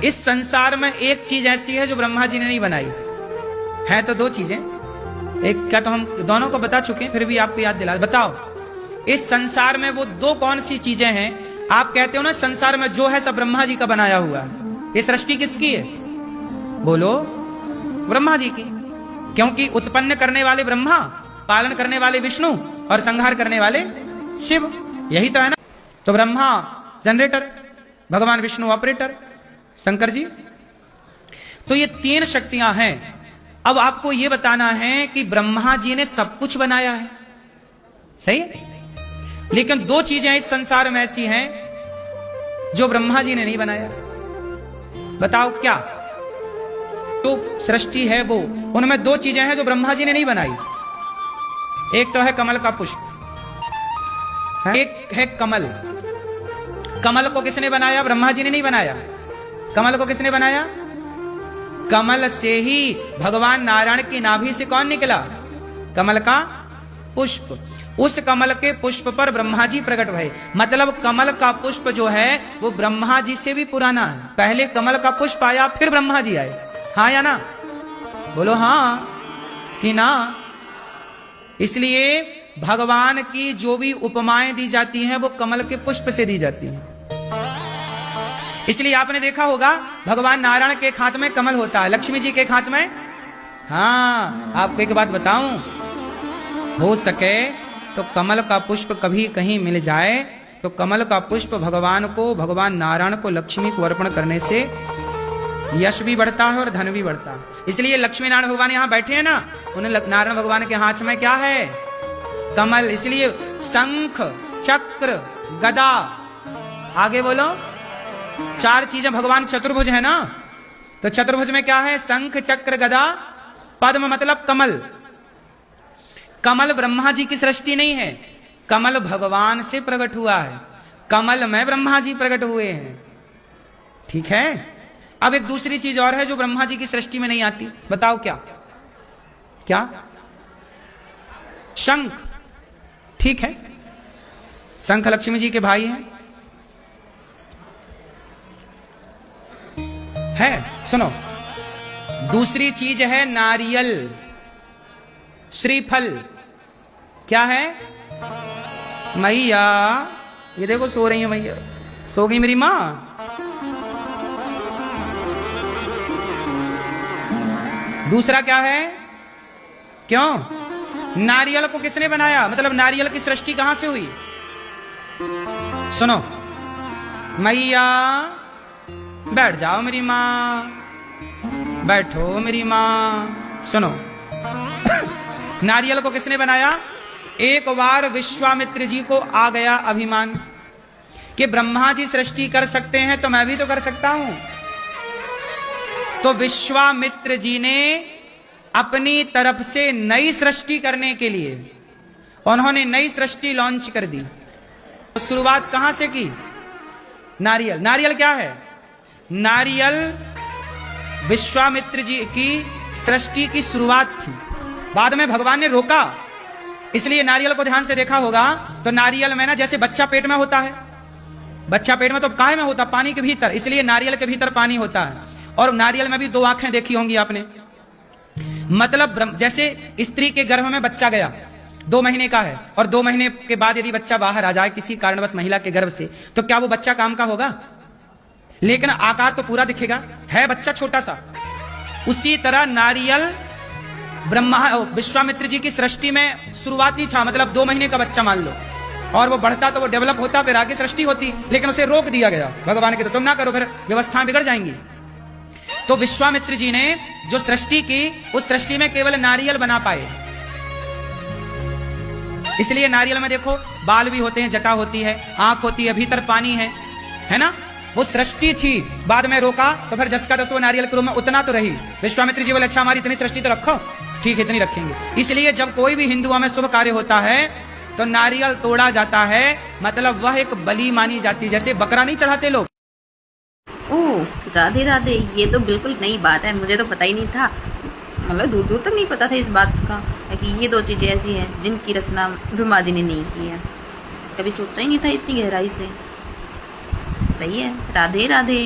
इस संसार में एक चीज ऐसी है जो ब्रह्मा जी ने नहीं बनाई है, तो दो चीजें, एक क्या तो हम दोनों को बता चुके हैं, फिर भी आपको याद दिला, बताओ इस संसार में वो दो कौन सी चीजें हैं? आप कहते हो ना संसार में जो है सब ब्रह्मा जी का बनाया हुआ है, ये सृष्टि किसकी है? बोलो, ब्रह्मा जी की। क्योंकि उत्पन्न करने वाले ब्रह्मा, पालन करने वाले विष्णु और संहार करने वाले शिव, यही तो है ना। तो ब्रह्मा जनरेटर, भगवान विष्णु ऑपरेटर, शंकर जी। तो ये तीन शक्तियां हैं। अब आपको यह बताना है कि ब्रह्मा जी ने सब कुछ बनाया है, सही है, लेकिन दो चीजें इस संसार में ऐसी हैं जो ब्रह्मा जी ने नहीं बनाया। बताओ क्या? तो सृष्टि है वो, उनमें दो चीजें हैं जो ब्रह्मा जी ने नहीं बनाई। एक तो है कमल का पुष्प, एक है कमल। कमल को किसने बनाया? ब्रह्मा जी ने नहीं बनाया। कमल को किसने बनाया? कमल से ही भगवान नारायण की नाभि से कौन निकला? कमल का पुष्प। उस कमल के पुष्प पर ब्रह्मा जी प्रकट हुए। मतलब कमल का पुष्प जो है वो ब्रह्मा जी से भी पुराना है। पहले कमल का पुष्प आया, फिर ब्रह्मा जी आए। हाँ या ना? बोलो हाँ कि ना। इसलिए भगवान की जो भी उपमाएं दी जाती हैं वो कमल के पुष्प से दी जाती हैं। इसलिए आपने देखा होगा भगवान नारायण के हाथ में कमल होता है, लक्ष्मी जी के हाथ में। हाँ, आपको एक बात बताऊं, हो सके तो कमल का पुष्प कभी कहीं मिल जाए तो कमल का पुष्प भगवान को, भगवान नारायण को, लक्ष्मी को अर्पण करने से यश भी बढ़ता है और धन भी बढ़ता है। इसलिए लक्ष्मी नारायण भगवान यहां बैठे हैं ना, उन्हें नारायण भगवान के हाथ में क्या है? कमल। इसलिए शंख, चक्र, गदा, आगे बोलो, चार चीजें। भगवान चतुर्भुज है ना, तो चतुर्भुज में क्या है? शंख, चक्र, गदा, पद्म, मतलब कमल। कमल ब्रह्मा जी की सृष्टि नहीं है, कमल भगवान से प्रकट हुआ है। कमल में ब्रह्मा जी प्रकट हुए हैं, ठीक है। अब एक दूसरी चीज और है जो ब्रह्मा जी की सृष्टि में नहीं आती। बताओ क्या? क्या? शंख, ठीक है, शंख लक्ष्मी जी के भाई हैं। है, सुनो, दूसरी चीज है नारियल, श्रीफल। क्या है? मैया, ये देखो सो रही है मैया, सो गई मेरी मां। दूसरा क्या है? क्यों? नारियल को किसने बनाया? मतलब नारियल की सृष्टि कहां से हुई? सुनो, मैया, बैठ जाओ मेरी मां, बैठो मेरी मां। सुनो, नारियल को किसने बनाया? एक बार विश्वामित्र जी को आ गया अभिमान कि ब्रह्मा जी सृष्टि कर सकते हैं तो मैं भी तो कर सकता हूं। तो विश्वामित्र जी ने अपनी तरफ से नई सृष्टि करने के लिए उन्होंने नई सृष्टि लॉन्च कर दी। तो शुरुआत कहां से की? नारियल। नारियल क्या है? नारियल विश्वामित्र जी की सृष्टि की शुरुआत थी। बाद में भगवान ने रोका, इसलिए नारियल को ध्यान से देखा होगा तो नारियल में ना जैसे बच्चा पेट में होता है, बच्चा पेट में तो काहे में होता? पानी के भीतर। इसलिए नारियल के भीतर पानी होता है। और नारियल में भी दो आंखें देखी होंगी आपने। मतलब जैसे स्त्री के गर्भ में बच्चा गया, 2 महीने का है, और 2 महीने के बाद यदि बच्चा बाहर आ जाए किसी कारणवश महिला के गर्भ से, तो क्या वो बच्चा काम का होगा? लेकिन आकार तो पूरा दिखेगा, है बच्चा छोटा सा। उसी तरह नारियल ब्रह्मा विश्वामित्र जी की सृष्टि में शुरुआती था। मतलब 2 महीने का बच्चा मान लो, और वो बढ़ता तो वो डेवलप होता, फिर आगे सृष्टि होती, लेकिन उसे रोक दिया गया भगवान के, तो तुम ना करो, फिर व्यवस्थाएं बिगड़ जाएंगी। तो विश्वामित्र जी ने जो सृष्टि की, उस सृष्टि में केवल नारियल बना पाए। इसलिए नारियल में देखो बाल भी होते हैं, जटा होती है, आंख होती है, भीतर पानी है ना। वो सृष्टि थी, बाद में रोका, तो फिर जस का तस वो नारियल के रूप में उतना तो रही। विश्वामित्र जी बोले अच्छा हमारी इतनी सृष्टि तो रखो, ठीक है इतनी रखेंगे। इसलिए जब कोई भी हिंदुओं में शुभ कार्य होता है तो नारियल तोड़ा जाता है, मतलब वह एक बलि मानी जाती है। जैसे बकरा नहीं चढ़ाते लोग। ओह राधे राधे, ये तो बिल्कुल नई बात है, मुझे तो पता ही नहीं था। मतलब दूर दूर तक नहीं पता था इस बात का कि ये 2 चीज़ें ऐसी हैं जिनकी रचना ब्रह्मा जी ने नहीं की है। कभी सोचा ही नहीं था इतनी गहराई से। सही है, राधे राधे।